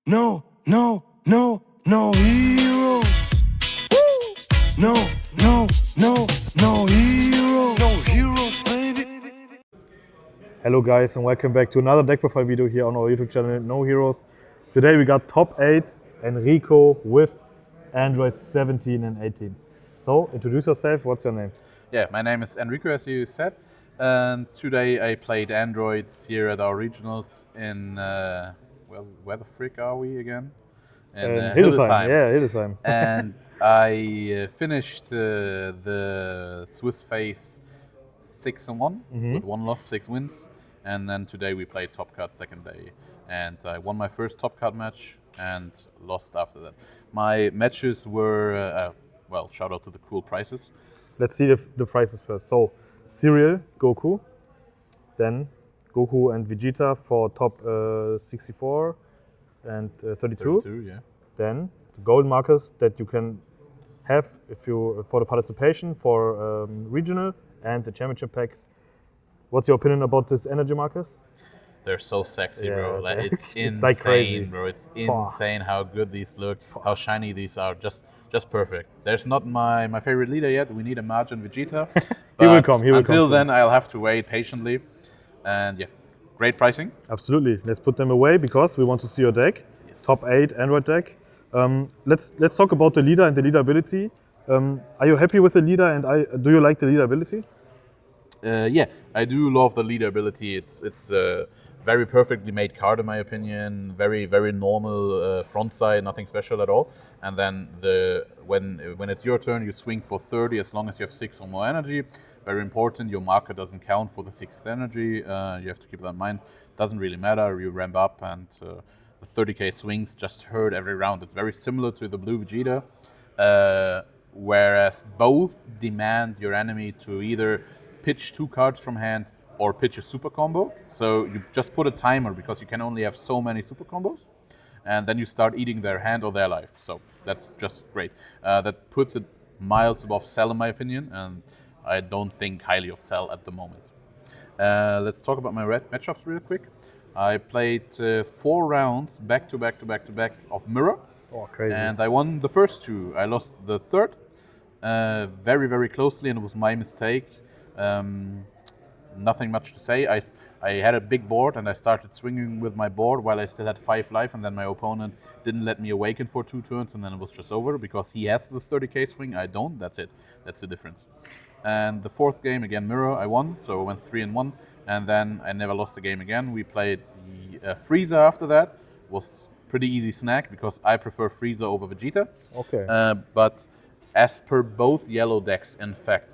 No heroes. No heroes. No heroes, baby. Hello guys and welcome back to another deck profile video here on our YouTube channel noHEROES. Today we got top 8 ENRICO with Android 17 and 18. So introduce yourself, what's your name? Yeah, my name is ENRICO, as you said, and today I played androids here at our regionals in, well, where the frick are we again? In Hildesheim. Yeah, Hildesheim. And I finished the Swiss phase 6-1 with 1 loss, 6 wins, and then today we played top card second day, and I won my first top card match and lost after that. My matches were, well, shout out to the cool prizes. Let's see the prices first. So Serial, Goku, then Goku and Vegeta for top 64 and 32. 32, yeah. Then the gold markers that you can have if you for the participation for regional and the championship packs. What's your opinion about these energy markers? They're so sexy, Yeah, bro. Like, it's insane, like crazy. bro. It's insane how good these look, how shiny these are. Just perfect. There's not my favorite leader yet. We need a March and Vegeta. He will come. Until then, I'll have to wait patiently. And yeah, great pricing. Absolutely. Let's put them away because we want to see your deck. Yes. Top 8 Android deck. Let's talk about the leader and the leader ability. Are you happy with the leader and do you like the leader ability? Yeah, I do love the leader ability. It's a very perfectly made card in my opinion. Very normal front side, nothing special at all. And then when it's your turn, you swing for 30 as long as you have 6 or more energy. Very important. Your marker doesn't count for the 6th energy. You have to keep that in mind. Doesn't really matter. You ramp up and the 30k swings just hurt every round. It's very similar to the blue Vegeta, whereas both demand your enemy to either pitch 2 cards from hand or pitch a super combo. So you just put a timer because you can only have so many super combos, and then you start eating their hand or their life. So that's just great. That puts it miles above Cell in my opinion, and I don't think highly of Cell at the moment. Let's talk about my red matchups real quick. I played 4 rounds back to back of Mirror. Oh, crazy. And I won the first 2. I lost the third very closely, and it was my mistake. Nothing much to say. I had a big board and I started swinging with my board while I still had 5 life, and then my opponent didn't let me awaken for 2 turns, and then it was just over because he has the 30k swing, I don't. That's it. That's the difference. And the 4th game, again Mirror, I won, so I went 3-1, and then I never lost the game again. We played Frieza after that. Was pretty easy snack because I prefer Frieza over Vegeta. Okay. But as per both yellow decks, in fact,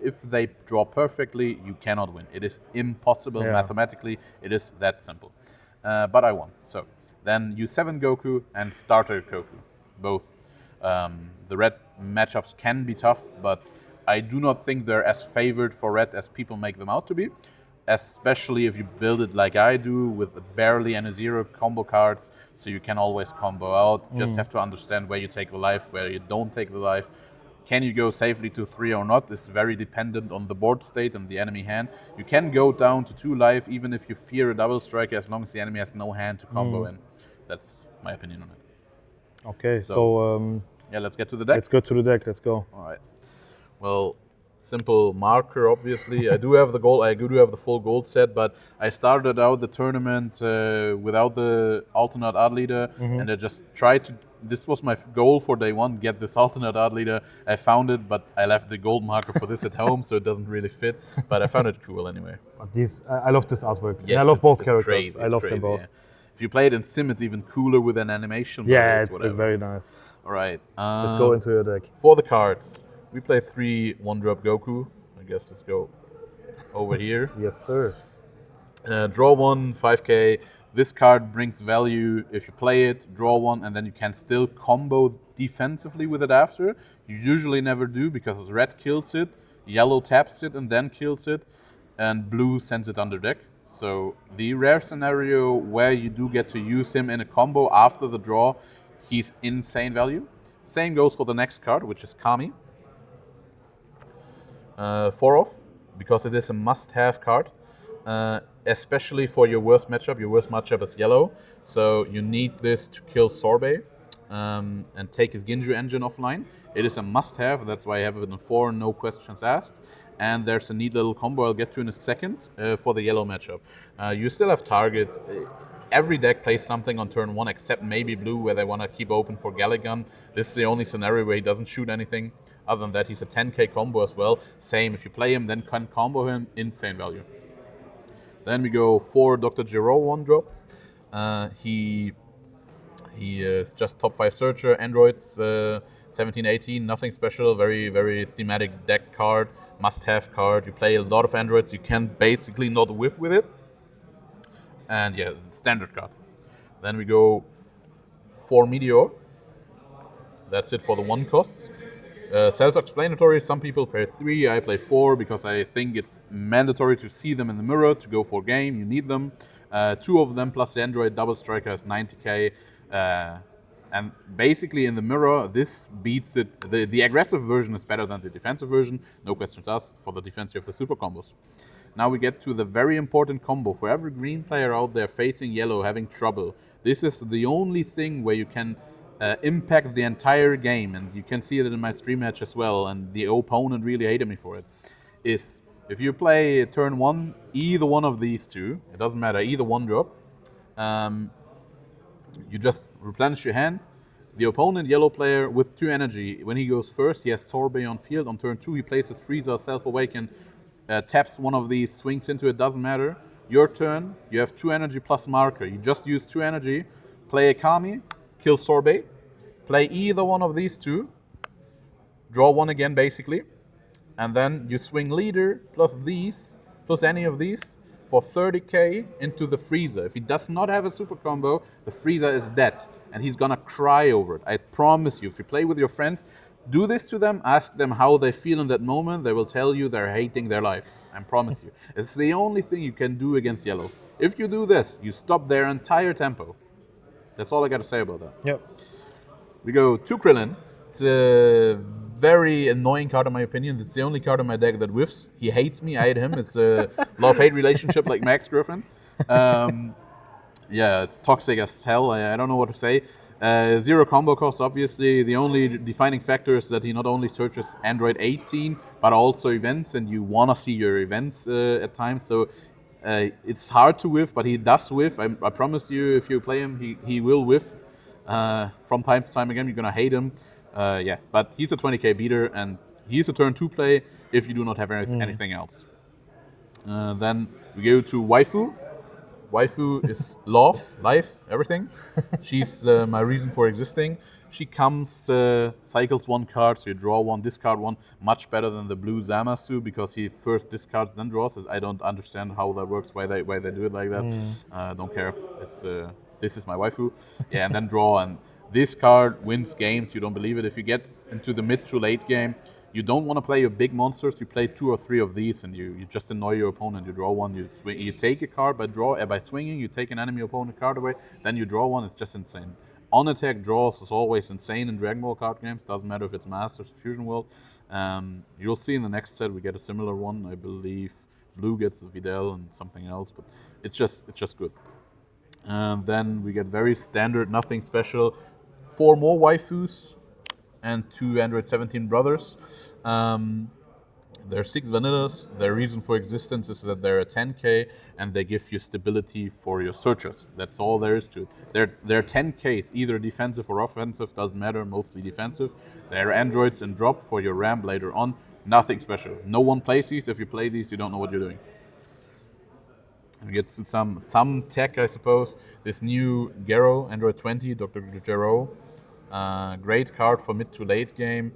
if they draw perfectly, you cannot win. It is impossible mathematically. It is that simple. But I won. So then U7 Goku and Starter Goku. Both the red matchups can be tough, but I do not think they're as favored for red as people make them out to be. Especially if you build it like I do with barely any 0 combo cards, so you can always combo out. Just have to understand where you take the life, where you don't take the life. Can you go safely to 3 or not? It's very dependent on the board state and the enemy hand. You can go down to 2 life even if you fear a double striker, as long as the enemy has no hand to combo in. That's my opinion on it. Okay, so yeah, let's get to the deck. let's go to the deck. Let's go. All right. Well, simple marker, obviously. I do have the gold. I do have the full gold set, but I started out the tournament without the alternate art leader, and I just tried to. This was my goal for day 1: get this alternate art leader. I found it, but I left the gold marker for this at home, so it doesn't really fit. But I found it cool anyway. I love this artwork. Yes, I love both it's characters. crazy. I love them crazy, both. yeah. If you play it in Sim, it's even cooler with an animation. Yeah, it's it's very nice. All right. Let's go into your deck. For the cards, we play 3 1-drop Goku. I guess let's go over here. Yes, sir. Draw 1, 5k. This card brings value if you play it, draw 1, and then you can still combo defensively with it after. You usually never do because red kills it, yellow taps it and then kills it, and blue sends it under deck. So the rare scenario where you do get to use him in a combo after the draw, he's insane value. Same goes for the next card, which is Kami. 4 off, because it is a must-have card. especially for your worst matchup. Your worst matchup is yellow, so you need this to kill Sorbet and take his Ginju engine offline. It is a must-have. That's why I have it in 4, no questions asked. And there's a neat little combo I'll get to in a second for the yellow matchup. You still have targets. Every deck plays something on turn 1 except maybe blue, where they want to keep open for Galligan. This is the only scenario where he doesn't shoot anything. Other than that, he's a 10k combo as well. Same, if you play him, then can combo him, insane value. Then we go 4 Dr. Giro 1-drops. He is just top 5 searcher, androids 17, 18, nothing special, very, very thematic deck card, must-have card. You play a lot of androids, you can basically not whiff with it. And yeah, standard card. Then we go 4 Meteor. That's it for the 1 costs. Self-explanatory, some people play 3, I play 4 because I think it's mandatory to see them in the mirror to go for game, you need them. 2 of them plus the Android double striker is 90k. And basically in the mirror, this beats it. The aggressive version is better than the defensive version, no questions asked. For the defense you have the super combos. Now we get to the very important combo. For every green player out there facing yellow, having trouble, this is the only thing where you can impact the entire game, and you can see it in my stream match as well, and the opponent really hated me for it, is if you play turn 1, either one of these 2, it doesn't matter, either 1-drop, you just replenish your hand. The opponent yellow player with 2 energy, when he goes first, he has Sorbet on field. On turn 2, he places Freezer, Self-Awaken, taps one of these, swings into it, doesn't matter. Your turn, you have 2 energy plus marker. You just use 2 energy, play a Kami, kill Sorbet, play either one of these 2, draw 1 again basically, and then you swing leader plus these, plus any of these, for 30k into the Freezer. If he does not have a super combo, the Freezer is dead, and he's gonna cry over it. I promise you, if you play with your friends, do this to them, ask them how they feel in that moment, they will tell you they're hating their life. I promise you. It's the only thing you can do against yellow. If you do this, you stop their entire tempo. That's all I gotta say about that. Yep. We go 2 Krillin. It's a very annoying card in my opinion. It's the only card in my deck that whiffs. He hates me, I hate him. It's a love-hate relationship like my ex-girlfriend. Yeah, it's toxic as hell. I don't know what to say. 0 combo cost, obviously. The only defining factor is that he not only searches Android 18, but also events, and you want to see your events at times. So it's hard to whiff, but he does whiff. I promise you, if you play him, he will whiff. From time to time again, you're going to hate him. Yeah, but he's a 20k beater, and he's a turn 2 play if you do not have anything else. Then we go to Waifu. Waifu is love, life, everything. She's my reason for existing. She comes, cycles 1 card, so you draw 1, discard 1, much better than the blue Zamasu, because he first discards, then draws. I don't understand how that works, why they do it like that. Don't care. It's this is my waifu. Yeah, and then draw, and this card wins games. You don't believe it. If you get into the mid to late game, you don't want to play your big monsters. You play 2 or 3 of these, and you just annoy your opponent. You draw 1, you swing, you take a card by swinging. You take an enemy opponent card away, then you draw 1. It's just insane. On attack draws is always insane in Dragonball card games. Doesn't matter if it's Masters or Fusion World. You'll see in the next set we get a similar one. I believe blue gets the Videl and something else, but it's just good. Then we get very standard, nothing special. 4 more waifus and 2 Android 17 brothers. There are 6 vanillas. Their reason for existence is that they're a 10k and they give you stability for your searchers. That's all there is to it. They're 10ks, either defensive or offensive, doesn't matter, mostly defensive. They're androids and drop for your ramp later on. Nothing special. No one plays these. If you play these, you don't know what you're doing. We get some tech, I suppose. This new Gero, Android 20, Dr. Gero. Great card for mid to late game.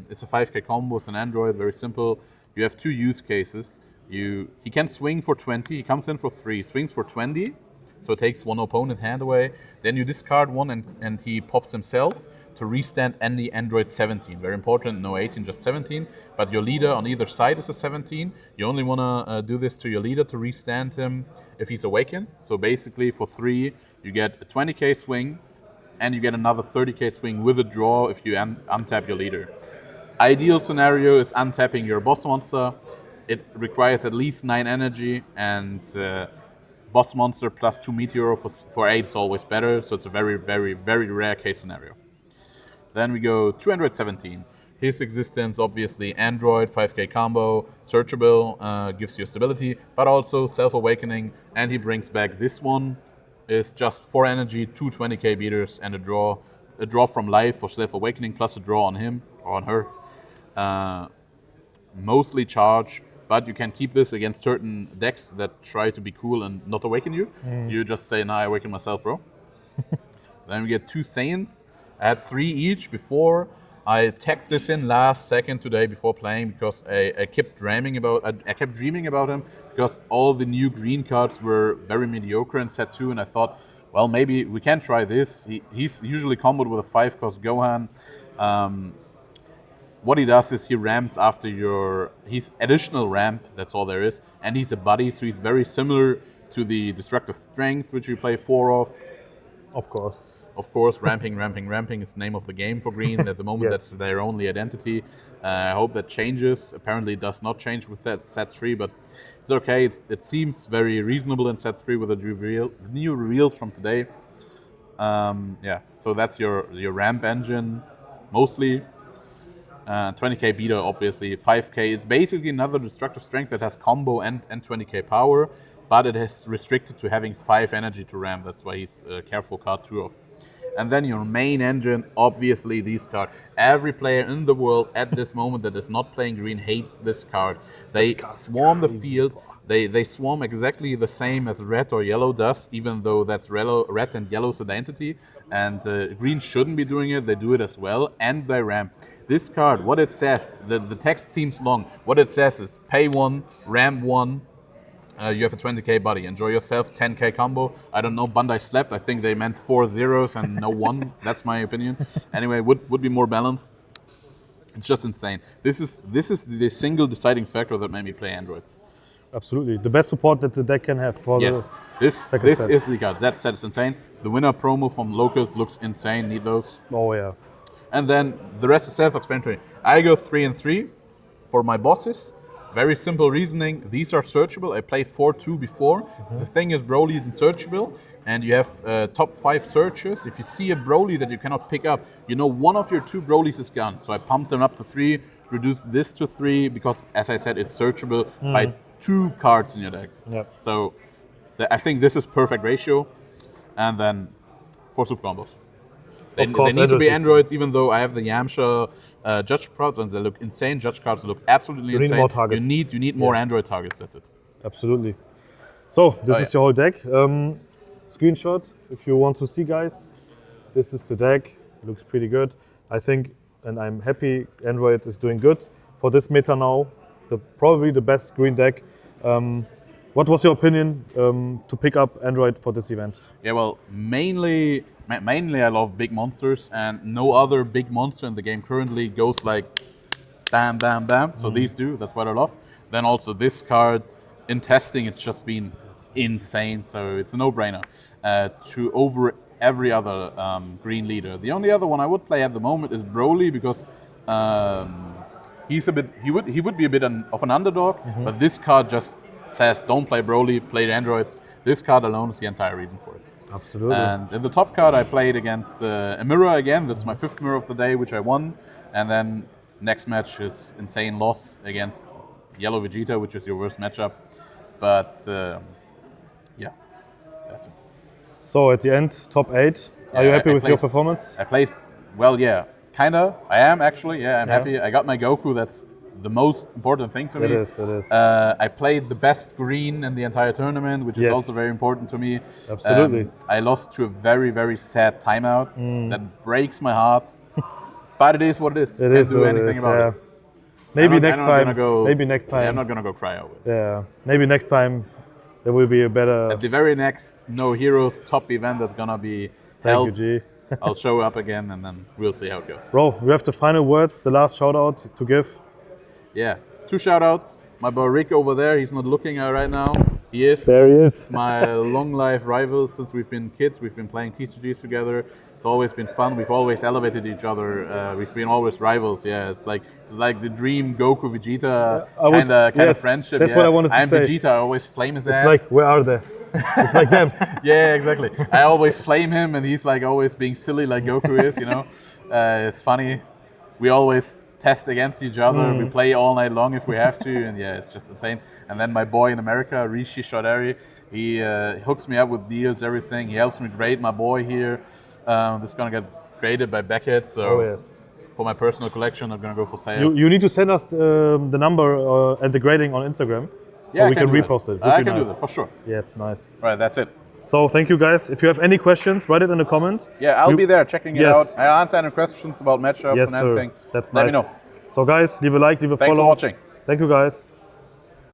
It's a 5k combo, it's an Android, very simple. You have 2 use cases. He can swing for 20, he comes in for 3, swings for 20, so it takes 1 opponent hand away. Then you discard 1 and he pops himself to restand any Android 17. Very important, no 18, just 17. But your leader on either side is a 17. You only want to do this to your leader to restand him if he's awakened. So basically for 3, you get a 20k swing, and you get another 30k swing with a draw if you untap your leader. Ideal scenario is untapping your boss monster, it requires at least 9 energy, and boss monster plus 2 meteor for 8 is always better, so it's a very, very, very rare case scenario. Then we go to Android 17. His existence, obviously, Android, 5k combo, searchable, gives you stability, but also self-awakening, and he brings back this one. Is just 4 energy, 2 20k beaters, and a draw from life for self-awakening, plus a draw on him or on her. Mostly charge, but you can keep this against certain decks that try to be cool and not awaken you. You just say, nah, I awaken myself, bro. Then we get 2 Saiyans. I had 3 each before. I tagged this in last second today before playing because I kept dreaming about him because all the new green cards were very mediocre in set 2, and I thought, well, maybe we can try this. He's usually comboed with a 5-cost Gohan. What he does is he ramps after he's additional ramp, that's all there is, and he's a buddy, so he's very similar to the Destructive Strength, which you play 4 of. Of course, ramping is the name of the game for green. At the moment, Yes. That's their only identity. I hope that changes. Apparently, it does not change with that set 3, but it's okay. It seems very reasonable in set 3 with the new reveals from today. So that's your ramp engine, mostly. 20k beater, obviously, 5k. It's basically another Destructive Strength that has combo and 20k power, but it is restricted to having 5 energy to ramp. That's why he's a careful card 2 of. And then your main engine, obviously these cards. Every player in the world at this moment that is not playing green hates this card. They swarm the field. They swarm exactly the same as red or yellow does, even though that's red and yellow's identity. And green shouldn't be doing it. They do it as well, and they ramp. This card, what it says, the text seems long. What it says is pay 1, ramp 1. You have a 20k body. Enjoy yourself, 10k combo. I don't know, Bandai slept. I think they meant 4 zeros and no 1. That's my opinion. Anyway, would be more balanced. It's just insane. This is the single deciding factor that made me play androids. Absolutely. The best support that the deck can have for This is the card. That set is insane. The winner promo from locals looks insane. Need those. Oh, yeah. And then the rest is self-explanatory. I go 3 and 3 for my bosses. Very simple reasoning. These are searchable. I played 4-2 before. The thing is, Broly isn't searchable, and you have top 5 searches. If you see a Broly that you cannot pick up, you know one of your 2 Brolys is gone. So I pumped them up to 3, reduced this to 3, because, as I said, it's searchable by 2 cards in your deck. Yep. So I think this is perfect ratio. And then 4 super combos. They need to be androids, even though I have the Yamcha judge cards and they look insane. Judge cards look absolutely insane. Need more targets. You need more android targets. That's it. Absolutely. So this is your whole deck. Screenshot if you want to see, guys. This is the deck. It looks pretty good. I think, and I'm happy, Android is doing good for this meta now. Probably the best green deck. What was your opinion to pick up Android for this event? Yeah, well, mainly I love big monsters, and no other big monster in the game currently goes like bam, bam, bam. So these do, that's what I love. Then also this card, in testing, it's just been insane, so it's a no-brainer to over every other green leader. The only other one I would play at the moment is Broly, because he would be a bit of an underdog, but this card just says don't play Broly, play the androids. This card alone is the entire reason for it. Absolutely. And in the top card, I played against a mirror again. That's my 5th mirror of the day, which I won. And then next match is insane loss against Yellow Vegeta, which is your worst matchup. But yeah, that's it. So at the end, top 8. Are you happy with your performance? I placed, well, yeah, kinda. I am actually, I'm happy. I got my Goku. That's the most important thing to me. It is. I played the best green in the entire tournament, which is also very important to me. Absolutely. I lost to a very, very sad timeout. That breaks my heart. But it is what it is. Can't do anything about it. Maybe next time. Maybe next time. I'm not gonna go cry over it. Yeah. Maybe next time there will be a better. At the very next noHEROES top event that's gonna be held, Thank you, G. I'll show up again, and then we'll see how it goes. Bro, we have the final words, the last shout out to give. Yeah, 2 shout outs. My boy Rick over there, he's not looking right now. He is. There he is. It's my long life rival since we've been kids. We've been playing TCGs together. It's always been fun. We've always elevated each other. We've been always rivals. Yeah, it's like the dream Goku Vegeta kind of friendship. That's what I wanted to I'm say. Vegeta. I always flame his ass. It's like, where are they? It's like them. Yeah, exactly. I always flame him, and he's like always being silly like Goku is. You know, it's funny. We always test against each other. We play all night long if we have to, and yeah, it's just insane. And then my boy in America, Rishi Chaudhary, he hooks me up with deals, everything. He helps me grade my boy here. This is gonna get graded by Beckett, so for my personal collection, I'm gonna go for sale. You need to send us the number and the grading on Instagram, so we can repost it. I can do that for sure. Yes, nice. Right, that's it. So thank you guys. If you have any questions, write it in the comment. Yeah, I'll be there checking it out. I answer any questions about matchups and everything. That's Let nice. me know. So guys, leave a like, leave a follow. Thanks for watching. Thank you guys.